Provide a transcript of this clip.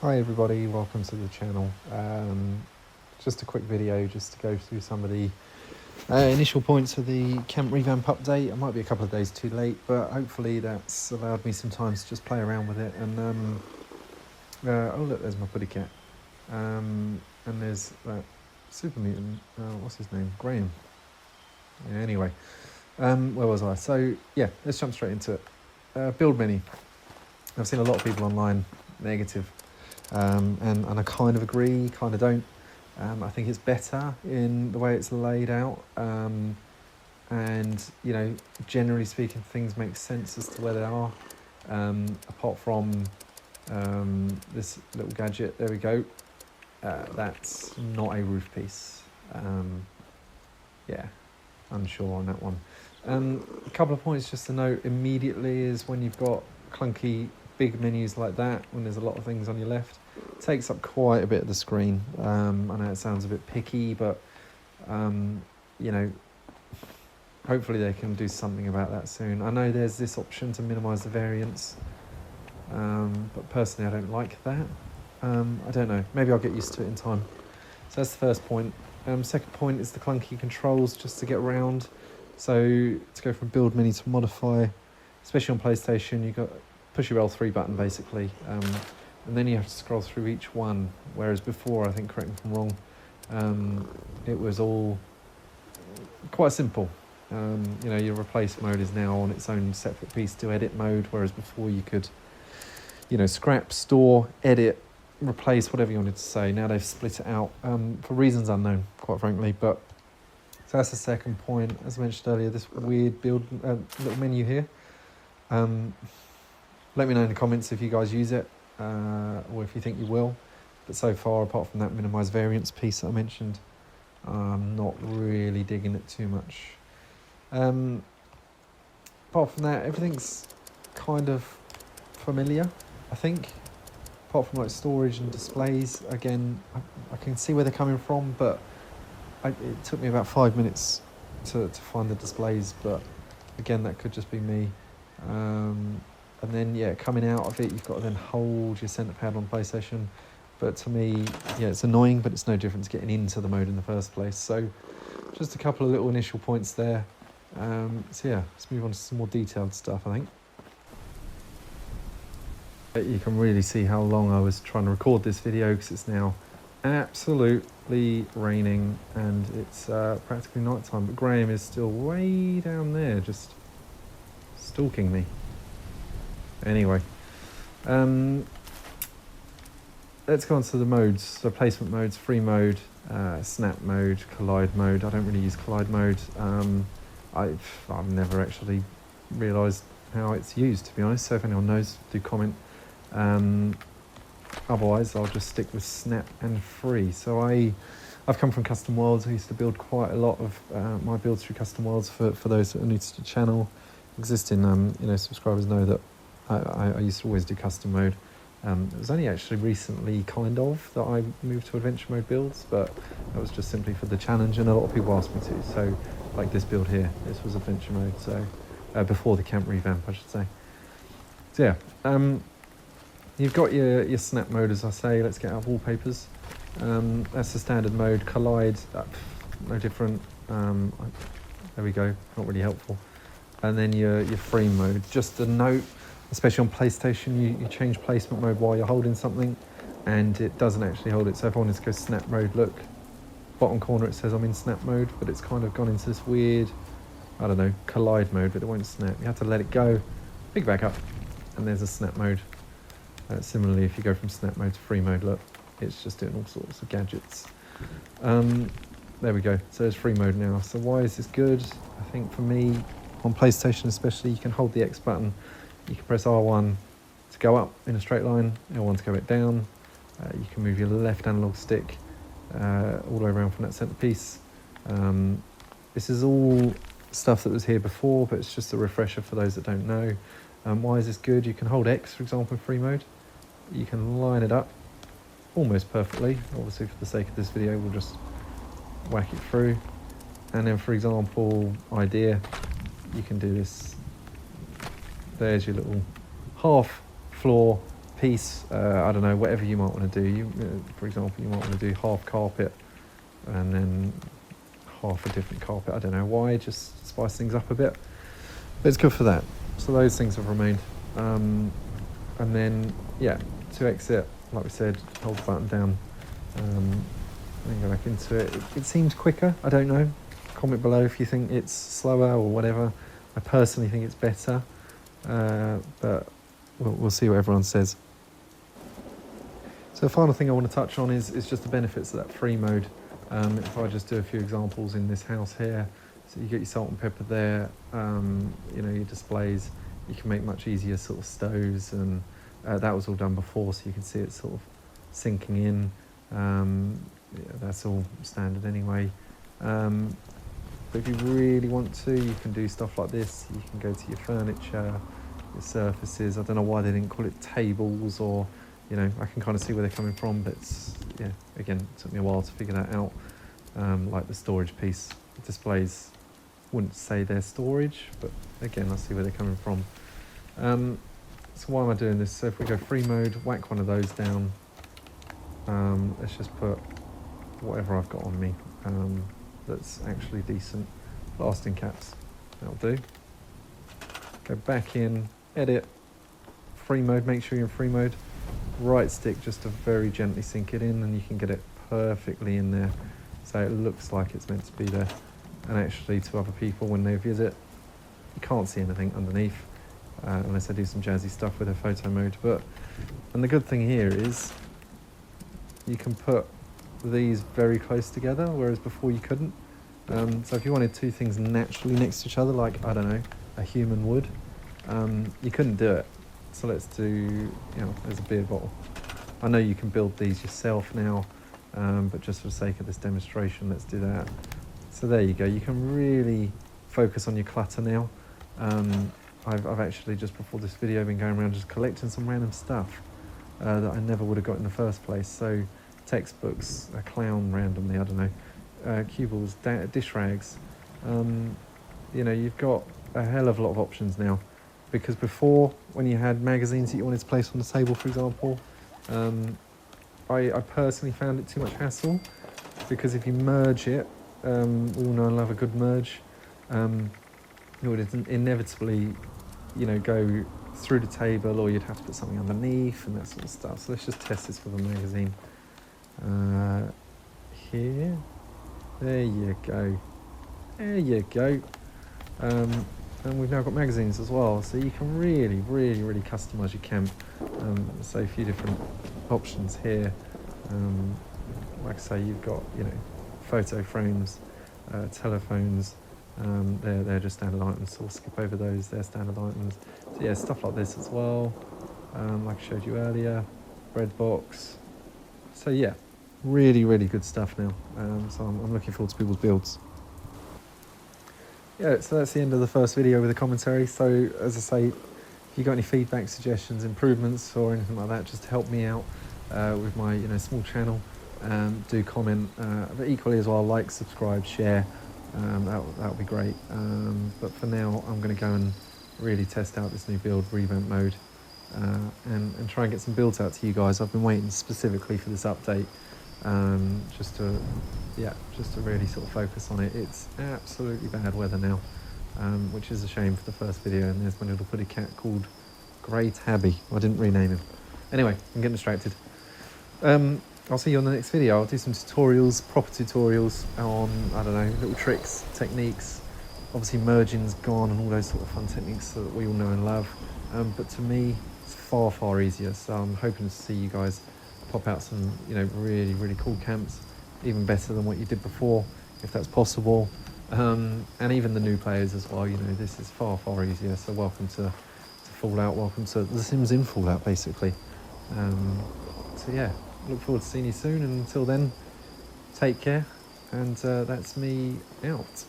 Hi everybody, welcome to the channel. Just a quick video just to go through some of the initial points of the camp revamp update. I might be a couple of days too late, but hopefully that's allowed me some time to just play around with it. And oh look, there's my putty cat. And there's that super mutant, what's his name? Graham. Yeah, anyway, where was I? So yeah, let's jump straight into it. Build menu. I've seen a lot of people online negative. And I kind of agree, kind of don't. I think it's better in the way it's laid out. And, you know, generally speaking, things make sense as to where they are. Apart from this little gadget, there we go. That's not a roof piece. Yeah, unsure on that one. A couple of points just to note immediately is when you've got clunky big menus like that, when there's a lot of things on your left, it takes up quite a bit of the screen. I know it sounds a bit picky, but you know, hopefully they can do something about that soon. I know there's this option to minimize the variance, but personally I don't like that. I don't know, maybe I'll get used to it in time. So that's the first point. Second point is the clunky controls just to get around. So to go from build menu to modify, especially on PlayStation, you've got push your L3 button basically, and then you have to scroll through each one, whereas before, I think, correct me if I'm wrong, it was all quite simple. You know, your replace mode is now on its own separate piece to edit mode, whereas before you could, you know, scrap, store, edit, replace, whatever you wanted to say. Now they've split it out for reasons unknown, quite frankly. But so that's the second point. As I mentioned earlier, this weird build little menu here. Let me know in the comments if you guys use it, or if you think you will. But so far, apart from that minimize variance piece that I mentioned, I'm not really digging it too much. Apart from that, everything's kind of familiar, I think. Apart from like storage and displays, again, I can see where they're coming from, but it took me about 5 minutes to find the displays, but again, that could just be me. And then, yeah, coming out of it, you've got to then hold your centre pad on PlayStation. But to me, yeah, it's annoying, but it's no difference getting into the mode in the first place. So just a couple of little initial points there. So yeah, let's move on to some more detailed stuff, I think. You can really see how long I was trying to record this video because it's now absolutely raining and it's practically night time. But Graham is still way down there, just stalking me. Anyway, let's go on to the modes. So placement modes, free mode, snap mode, collide mode. I don't really use collide mode. I've never actually realised how it's used, to be honest. So if anyone knows, do comment. Otherwise, I'll just stick with snap and free. So I've come from Custom Worlds. I used to build quite a lot of my builds through Custom Worlds. For those that are new to the channel, existing you know, subscribers know that I used to always do custom mode. It was only actually recently kind of that I moved to adventure mode builds, but that was just simply for the challenge, and a lot of people asked me to. So like this build here, this was adventure mode, so before the camp revamp, I should say. So yeah, you've got your snap mode, as I say. Let's get our wallpapers. That's the standard mode. Collide, no different. There we go, not really helpful. And then your free mode. Just a note, especially on PlayStation, you change placement mode while you're holding something, and it doesn't actually hold it. So if I wanted to go snap mode, look, bottom corner it says I'm in snap mode, but it's kind of gone into this weird, I don't know, collide mode, but it won't snap. You have to let it go, pick back up, and there's a snap mode. Similarly, if you go from snap mode to free mode, look, it's just doing all sorts of gadgets. There we go, so there's free mode now. So why is this good? I think for me, on PlayStation especially, you can hold the X button, you can press R1 to go up in a straight line, L1 to go back down. You can move your left analog stick all the way around from that centerpiece. This is all stuff that was here before, but it's just a refresher for those that don't know. Why is this good? You can hold X, for example, in free mode. You can line it up almost perfectly. Obviously, for the sake of this video, we'll just whack it through. And then, for example, idea, you can do this. There's your little half floor piece, I don't know, whatever you might want to do. For example, you might want to do half carpet and then half a different carpet. I don't know why, just spice things up a bit. But it's good for that. So those things have remained. And then, yeah, to exit, like we said, hold the button down and go back into it. It seems quicker, I don't know. Comment below if you think it's slower or whatever. I personally think it's better, but we'll see what everyone says. So the final thing I want to touch on is just the benefits of that free mode. If I just do a few examples in this house here, so you get your salt and pepper there, you know, your displays, you can make much easier sort of stoves, and that was all done before, so you can see it sort of sinking in. Yeah, that's all standard anyway. But if you really want to, you can do stuff like this. You can go to your furniture, your surfaces. I don't know why they didn't call it tables, or, you know, I can kind of see where they're coming from, but it's, yeah, again, it took me a while to figure that out. Like the storage piece, displays, wouldn't say they're storage, but again, I see where they're coming from. So why am I doing this? So if we go free mode, whack one of those down. Let's just put whatever I've got on me that's actually decent. Lasting caps, that'll do. Go back in, edit, free mode, make sure you're in free mode. Right stick just to very gently sink it in, and you can get it perfectly in there, so it looks like it's meant to be there. And actually, to other people, when they visit, you can't see anything underneath, unless I do some jazzy stuff with a photo mode. And the good thing here is you can put these very close together, whereas before you couldn't. So if you wanted two things naturally next to each other, like, I don't know, a human would, you couldn't do it. So let's do, you know, there's a beer bottle. I know you can build these yourself now, but just for the sake of this demonstration, let's do that. So there you go, you can really focus on your clutter now. I've actually, just before this video, been going around just collecting some random stuff that I never would have got in the first place. So textbooks, a clown randomly, I don't know, cue balls, dish rags. You know, you've got a hell of a lot of options now, because before, when you had magazines that you wanted to place on the table, for example, I personally found it too much hassle, because if you merge it, we all know and love a good merge, it would inevitably, you know, go through the table, or you'd have to put something underneath and that sort of stuff. So let's just test this with a magazine. Here, there you go, there you go. And we've now got magazines as well, so you can really customise your camp. So a few different options here. Like I say, you've got, you know, photo frames, telephones. They're just standard items, so we'll skip over those. They're standard items. So yeah, stuff like this as well. Like I showed you earlier, bread box. So yeah, really good stuff now. So I'm looking forward to people's builds. Yeah, so that's the end of the first video with a commentary. So as I say, if you got any feedback, suggestions, improvements, or anything like that, just to help me out with my, you know, small channel, do comment. But equally as well, like, subscribe, share. That would be great. But for now, I'm going to go and really test out this new build, Revamp mode, and try and get some builds out to you guys. I've been waiting specifically for this update, just to really sort of focus on it. It's absolutely bad weather now, which is a shame for the first video. And there's my little putty cat called Grey Tabby. I didn't rename him. Anyway, I'm getting distracted. I'll see you on the next video. I'll do some tutorials, proper tutorials on, I don't know, little tricks, techniques. Obviously merging's gone and all those sort of fun techniques that we all know and love. But to me, it's far easier. So I'm hoping to see you guys pop out some, you know, really cool camps, even better than what you did before, if that's possible. And even the new players as well, you know, this is far easier. So welcome to Fallout, welcome to The Sims in Fallout, basically. So yeah, look forward to seeing you soon, and until then, take care, and that's me out.